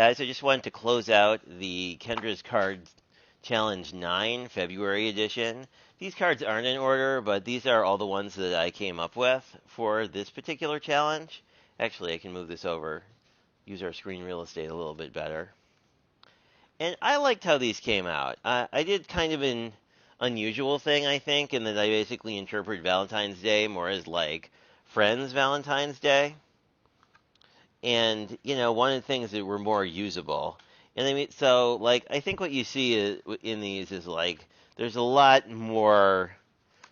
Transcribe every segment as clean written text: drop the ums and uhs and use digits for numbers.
guys, I just wanted to close out the Kendra's Cards Challenge 9 February edition. These cards aren't in order, but these are all the ones that I came up with for this particular challenge. Actually, I can move this over, use our screen real estate a little bit better. And I liked how these came out. I did kind of an unusual thing, I think, in that I basically interpret Valentine's Day more as like Friends Valentine's Day. And one of the things that were more usable. And I mean, so like I think what you see in these is like there's a lot more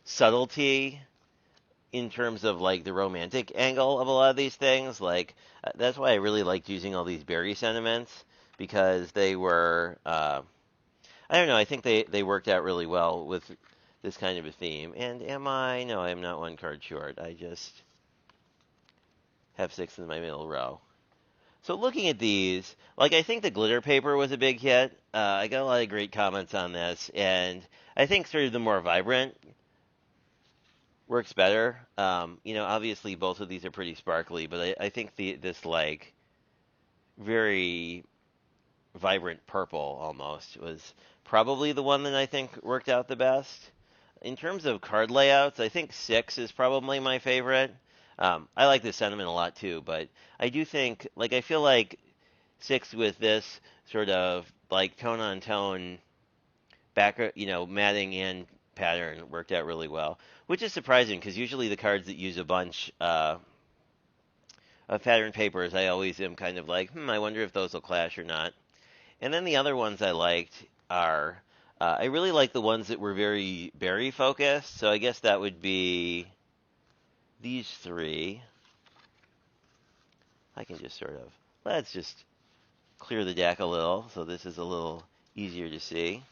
subtlety in terms of like the romantic angle of a lot of these things. Like that's why I really liked using all these berry sentiments because they were I don't know, I think they worked out really well with this kind of a theme. And am I? No, I'm not one card short. I just have six in my middle row. So looking at these, like I think the glitter paper was a big hit. I got a lot of great comments on this, and I think sort of the more vibrant works better. Obviously both of these are pretty sparkly, but I think this like very vibrant purple almost was probably the one that I think worked out the best. In terms of card layouts, I think 6 is probably my favorite. I like this sentiment a lot too, but I do think, like, I feel like 6 with this sort of like tone on tone back, matting and pattern worked out really well, which is surprising because usually the cards that use a bunch of pattern papers, I always am kind of like, I wonder if those will clash or not. And then the other ones I liked are, I really like the ones that were very berry focused, so I guess that would be these three. I can just let's just clear the deck a little so this is a little easier to see.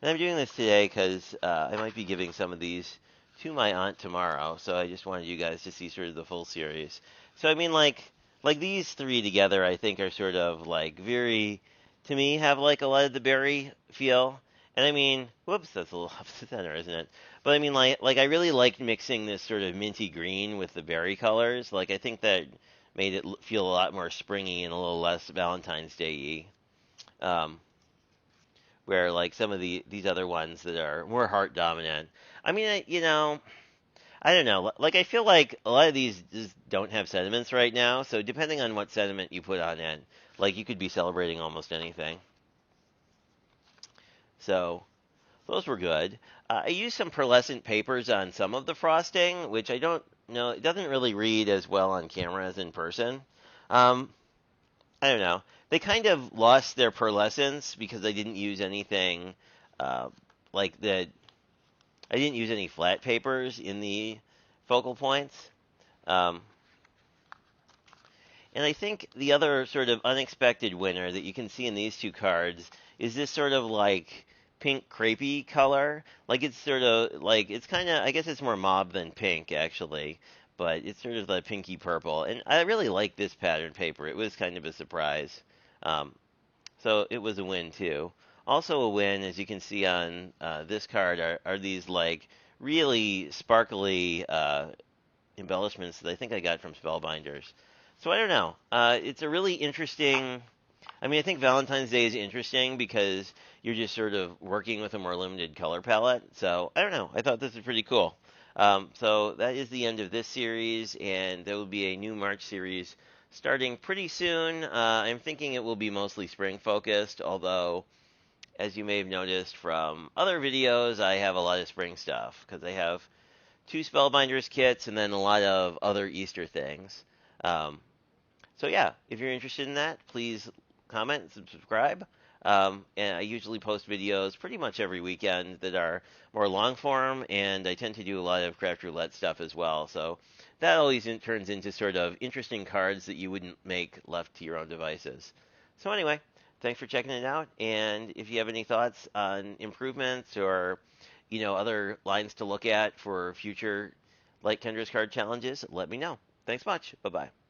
And I'm doing this today because I might be giving some of these to my aunt tomorrow, so I just wanted you guys to see sort of the full series. So I mean, like these three together, I think are sort of like very, to me, have like a lot of the berry feel. And I mean, whoops, that's a little off the center, isn't it? But I mean, like I really liked mixing this sort of minty green with the berry colors. Like I think that made it feel a lot more springy and a little less Valentine's Day-y. Where like some of these other ones that are more heart dominant. I mean, I don't know. Like I feel like a lot of these just don't have sentiments right now. So depending on what sentiment you put on it, like you could be celebrating almost anything. So those were good. I used some pearlescent papers on some of the frosting, which I don't know. It doesn't really read as well on camera as in person. Um, I don't know. They kind of lost their pearlescence because I didn't use anything uh, like the. I didn't use any flat papers in the focal points. Um, and I think the other sort of unexpected winner that you can see in these two cards is this sort of like pink crepey color. Like it's sort of like it's kind of I guess it's more mauve than pink actually, but it's sort of the pinky purple. And I really like this pattern paper. It was kind of a surprise. Um, so it was a win too. Also a win, as you can see on this card, are these like really sparkly embellishments that I think I got from Spellbinders. So I don't know. It's a really interesting. I mean, I think Valentine's Day is interesting because you're just sort of working with a more limited color palette. So I don't know. I thought this was pretty cool. So that is the end of this series, and there will be a new March series starting pretty soon. I'm thinking it will be mostly spring focused, although, as you may have noticed from other videos, I have a lot of spring stuff because I have 2 Spellbinders kits and then a lot of other Easter things. So yeah, if you're interested in that, please comment and subscribe. And I usually post videos pretty much every weekend that are more long form, and I tend to do a lot of craft roulette stuff as well. So that always turns into sort of interesting cards that you wouldn't make left to your own devices. So anyway, thanks for checking it out. And if you have any thoughts on improvements or other lines to look at for future Light Kendra's card challenges, let me know. Thanks much. Bye bye.